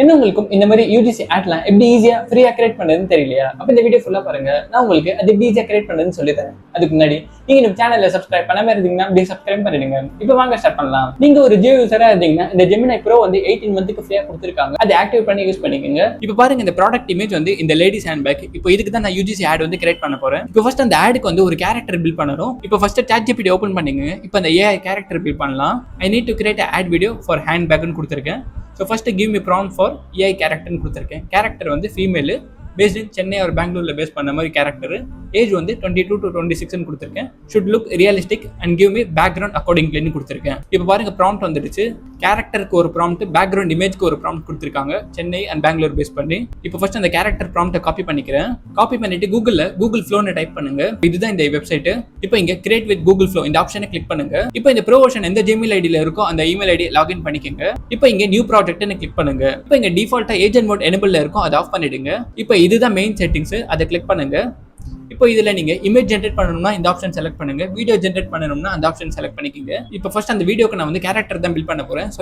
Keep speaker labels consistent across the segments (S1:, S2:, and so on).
S1: என்ன உங்களுக்கும் இந்த மாதிரி யூஜிசி ஆட்லாம் எப்படி ஈஸியா ஃப்ரீயா கிரியேட் பண்றதுன்னு தெரியலையா? அப்ப இந்த வீடியோ ஃபுல்லா பாருங்க. நான் உங்களுக்கு அது எப்படி ஈஸியா கிரியேட் பண்றதுன்னு சொல்லி தரேன். அதுக்கு முன்னாடி நீங்க நம்ம சேனல்ல சப்ஸ்கிரைப் பண்ணாம இருந்தீங்கன்னா அப்படியே சப்ஸ்கிரைப் பண்ணிடுங்க. இப்போ வாங்க ஸ்டார்ட் பண்ணலாம். நீங்க ஒரு ஜியோ யூசரா இருந்தீங்கன்னா இந்த Gemini Pro வந்து 18 மந்த்துக்கு ஃப்ரீயா கொடுத்துருக்காங்க. அதை ஆக்டிவ் பண்ணி யூஸ் பண்ணிக்கோங்க. இப்போ பாருங்க இந்த ப்ராடக்ட் இமேஜ் வந்து இந்த லேடிஸ் ஹேண்ட் பேக். இப்போ இதுக்கு தான் நான் யூஜிசி ஆட் வந்து கிரியேட் பண்ண போறேன். இப்போ ஃபர்ஸ்ட் அந்த ஆடுக்கு வந்து ஒரு கேரக்டர் பில்ட் பண்ணணும். இப்போ ஃபர்ஸ்ட் ChatGPT ஓபன் பண்ணிங்க. இப்போ அந்த AI கேரக்டர் பில்ட் பண்ணலாம். I need to create an ad video for handbag ன்னு கொடுத்திருக்கேன். So first give me prompt for AI character ன்னு கொடுத்திருக்கேன். கேரக்டர் வந்து female, based in Chennai or பெங்களூர்ல பேஸ் பண்ண மாதிரி கேரக்டர். ஏஜ் வந்து 22 to 26 ன்னு கொடுத்திருக்கேன். should look realistic and give me background accordingly ன்னு கொடுத்திருக்கேன். இப்போ பாருங்க prompt வந்துடுச்சு. கேரக்டருக்கு ஒரு prompt, பேக்ரவுண்ட் இமேஜ்க்கு ஒரு prompt கொடுத்திருக்காங்க சென்னை அண்ட் பெங்களூர் பேஸ் பண்ணி. இப்போ ஃபர்ஸ்ட் அந்த கேரக்டர் prompt காப்பி பண்ணிக்கிறேன். காப்பி பண்ணிட்டு கூகுள் ஃப்ளோன்னு டைப் பண்ணுங்க. இதுதான் இந்த வெப்சைட். இப்போ இங்க கிரியேட் வித் கூகுள் ஃப்ளோ இந்த ஆப்ஷனை கிளிக் பண்ணுங்க. இப்போ இந்த ப்ரோ வெர்ஷன் எந்த Gmail ஐடியில இருக்கோ அந்த இமெயில் ஐடி லாகின் பண்ணிக்கங்க. இப்போ இங்க நியூ ப்ராஜெக்ட்னு கிளிக் பண்ணுங்க. இப்போ இங்க டிஃபால்ட்டா ஏஜென்ட் மோட் எனேபிள்ல இருக்கும், அதை ஆஃப் பண்ணிடுங்க. இப்போ இதுதான் மெயின் செட்டிங்ஸ், அதை கிளிக் பண்ணுங்க. இப்போ இதுல நீங்க இமேஜ் ஜெனரேட் பண்ணணும்னா இந்த ஆப்ஷன் செலக்ட் பண்ணுங்க. வீடியோ ஜெனரேட் பண்ணணும்னா அந்த ஆப்ஷன் செலக்ட் பண்ணிக்கங்க. இப்போ ஃபர்ஸ்ட் அந்த வீடியோக்கு நான் வந்து கேரக்டர் தான் பில்ட் பண்ண போறேன். ஸோ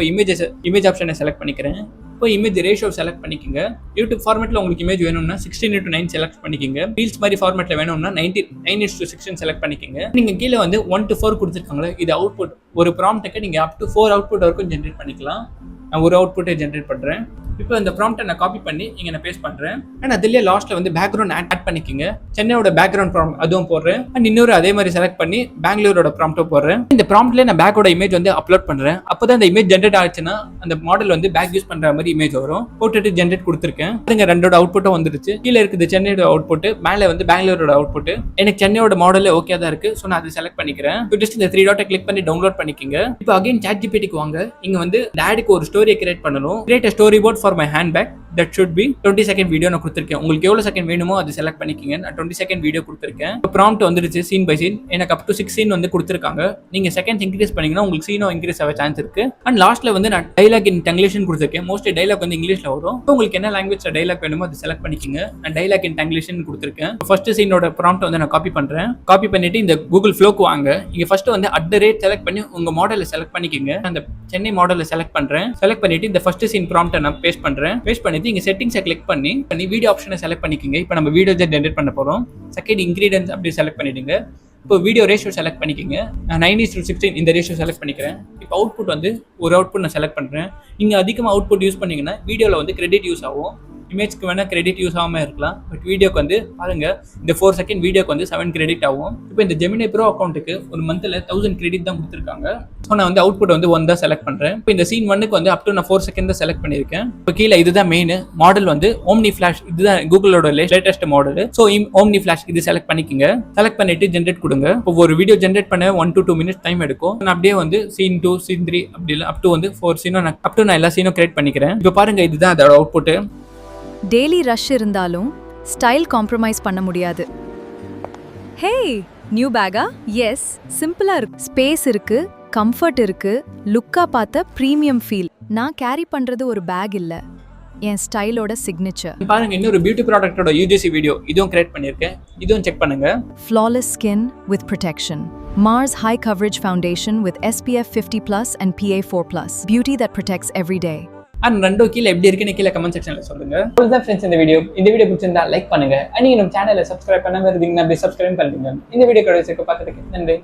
S1: இமேஜ் ஆப்ஷனை செலக்ட் பண்ணிக்கிறேன். இப்போ இமேஜ் ரேஷியோ செலக்ட் பண்ணிக்கங்க. யூடியூப் ஃபார்மேட்ல உங்களுக்கு இமேஜ் வேணும்னா 16:9 செலக்ட் பண்ணிக்கங்க. ரீல்ஸ் மாதிரி ஃபார்மேட்ல வேணும்னா 9:16 செலக்ட் பண்ணிக்கங்க. நீங்க கீழே வந்து 1 to 4 கொடுத்துருக்காங்களே, இது அவுட்புட். ஒரு ப்ராம்ப்ட்டுக்கு நீங்க அப் டு 4 அவுட்புட் வரைக்கும் ஜென்ரேட் பண்ணிக்கலாம். நான் ஒரு அவுட்புட்டை ஜென்ரேட் பண்றேன். இப்போ இந்த ப்ராம்ப்ட்டை நான் காப்பி பண்ணி இங்க நான் பேஸ்ட் பண்றேன். அண்ட் அதுலயே லாஸ்ட்ல வந்து பேக்ரவுண்ட் ஆட் பண்ணிக்கங்க. சென்னையோட பேக்ரவுண்ட் ப்ராம்ப்ட் அதுவும் போடுறேன். அண்ட் இன்னொரு அதே மாதிரி செலக்ட் பண்ணி பெங்களூரோட ப்ராம்ப்ட்டும் போடுறேன். இந்த ப்ராம்ப்ட்ல நான் பேக்கோட இமேஜ் வந்து அப்லோட் பண்றேன். அப்போதான் இந்த இமேஜ் ஜென்ரேட் ஆச்சுன்னா அந்த மாடல் வந்து பேக் யூஸ் பண்ற மாதிரி இமேஜ் வரும். போட்டுட்டு ஜென்ரேட் கொடுத்துருக்கேன். இங்க ரெண்டோட அவுட்புட்டும் வந்துருச்சு. கீழே இருக்குது சென்னையோட அவுட்புட், மேலே வந்து பெங்களூரோட அவுட்புட். எனக்கு சென்னையோட மாடல் ஓகே தான் இருக்கு. ஸோ நான் அதை செலக்ட் பண்ணிக்கிறேன். ஜஸ்ட் இந்த 3 டாட்டை கிளிக் பண்ணி டவுன்லோட் பண்ணிக்கங்க. இப்போ அகைன் ChatGPTக்கு வாங்க. இங்க வந்து ஆடுக்கு ஒரு ஸ்டோரியை கிரியேட் பண்ணணும். Create a storyboard for my handbag that should be 20 second video நான் கொடுத்துருக்கேன். உங்களுக்கு எவ்வளவு செகண்ட் வேணுமோ அதை செலக்ட் பண்ணிக்கங்க. நான் 20 செகண்ட் வீடியோ கொடுத்துருக்கேன். ப்ராம்ப்ட் வந்துருச்சு சீன் பை சீன். எனக்கு அப் டு 6 சீன் வந்து கொடுத்துருக்காங்க. நீங்க செகண்ட் இன்க்ரீஸ் பண்ணீங்கன்னா உங்களுக்கு சீனும் இன்க்ரீஸ் ஆக சான்ஸ் இருக்கு. அண்ட் லாஸ்ட்ல வந்து நான் டைலாக் இன் டங்கிலீஷ்னு கொடுத்துருக்கேன். மோஸ்ட்லி டைலாக் வந்து இங்கிலீஷ்ல வரும். உங்களுக்கு என்ன லாங்குவேஜ்ல டைலாக் வேணுமோ அதை செலக்ட் பண்ணிக்கங்க. நான் டைலாக் இன் டங்கிலீஷ்னு கொடுத்துருக்கேன். ஃபர்ஸ்ட் சீனோட ப்ராம்ப்ட் வந்து நான் காப்பி பண்றேன். காப்பி பண்ணிட்டு இந்த கூகுள் ஃப்ளோக்கு வாங்க. இங்க ஃபர்ஸ்ட் வந்து @ செலக்ட் பண்ணி உங்க மாடலை செலக்ட் பண்ணிக்கங்க. அந்த சென்னை மாடலை செலக்ட் பண்றேன். செலக்ட் பண்ணிட்டு இந்த ஃபர்ஸ்ட் சீன் ப்ராம்ப்ட்டை நான் பேஸ்ட் பண்றேன். பேஸ்ட் பண்ணிட்டு இங்க செட்டிங்ஸை கிளிக் பண்ணி வீடியோ ஆப்ஷனை செலக்ட் பண்ணிக்கங்க. இப்போ நம்ம வீடியோ ஜெனரேட் பண்ண போறோம். செகண்ட் இன்கிரீடியன்ஸ் அப்படி செலக்ட் பண்ணிடுங்க. இப்போ வீடியோ ரேஷியோ செலக்ட் பண்ணிக்கங்க. நான் 9:16 இந்த ரேஷியோ செலக்ட் பண்ணிக்கிறேன். இப்போ அவுட்புட் வந்து ஒரு அவுட்புட் நான் செலக்ட் பண்றேன். நீங்க அதிகமாக அவுட்புட் யூஸ் பண்ணீங்கன்னா வீடியோல வந்து கிரெடிட் யூஸ் ஆகும். இமேஜ்க்கு வேணா கிரெடிட் யூஸ் ஆகாம இருக்கலாம். பட் வீடியோக்கு வந்து பாருங்க, இந்த 4 செகண்ட் வீடியோக்கு வந்து 7 கிரெடிட் ஆகும். இப்போ இந்த Gemini Pro அக்கௌண்ட்டுக்கு ஒரு மந்த்ல 1000 கிரெடிட் தான் கொடுத்துருக்காங்க. ஸோ நான் வந்து அவுட்புட் வந்து 1 தான் செலக்ட் பண்றேன். இப்போ இந்த சீன் 1க்கு வந்து அப் டு நான் 4 செகண்ட் தான் செலக்ட் பண்ணியிருக்கேன். இப்போ கீழே இதுதான் மெயின் மாடல் வந்து Omni Flash. இதுதான் கூகுளோட latest model. So Omni Flash இது செலக்ட் பண்ணிக்கங்க. செலக்ட் பண்ணிட்டு ஜென்ரேட் கொடுங்க. இப்போ ஒரு வீடியோ ஜென்ரேட் பண்ண 1 to 2 மினிட்ஸ் டைம் எடுக்கும். நான் அப்படியே வந்து சீன் 2, சீன் 3 அப்படி இல்லை அப் டு வந்து 4 சீனும் நான் எல்லா சீனும் கிரியேட் பண்ணிக்கிறேன். இப்போ பாருங்க, இதுதான் அதோட அவுட்புட்.
S2: டெய்லி ரஷ் இருந்தாலும் ஸ்டைல் காம்ப்ரமைஸ் பண்ண முடியாது. ஹே, நியூ பேக்கா? எஸ், சிம்பிளா இருக்கு. ஸ்பேஸ் இருக்கு, கம்ஃபர்ட் இருக்கு, லுக்கா பார்த்த பிரீமியம் ஃபீல். நான் கேரி பண்றது ஒரு பேக் இல்ல, என் ஸ்டைலோட சிக்னேச்சர்.
S1: பாருங்க, இன்னொரு பியூட்டி ப்ராடக்ட்டோட UGC வீடியோ இதுவும் கிரியேட் பண்ணிருக்கேன். இதுவும் செக் பண்ணுங்க.
S2: Flawless skin with protection. Mars High Coverage Foundation with SPF 50+ and PA4+. Beauty that protects every day.
S1: And ரெண்டோ கீழே எப்படி இருக்குன்னு கீழே கமெண்ட் செக்ஷன்ல சொல்லுங்க. அவ்வளவுதான் ஃப்ரெண்ட்ஸ், இந்த வீடியோ பிடிச்சிருந்தா லைக் பண்ணுங்க. நீங்க நம்ம சேனலை சப்ஸ்கிரைப் பண்ணாம இருந்தீங்கன்னா அப்படியே சப்ஸ்கிரைப் பண்ணுங்க. இந்த வீடியோ கடைசிக்கு பார்த்துட்டு நன்றி.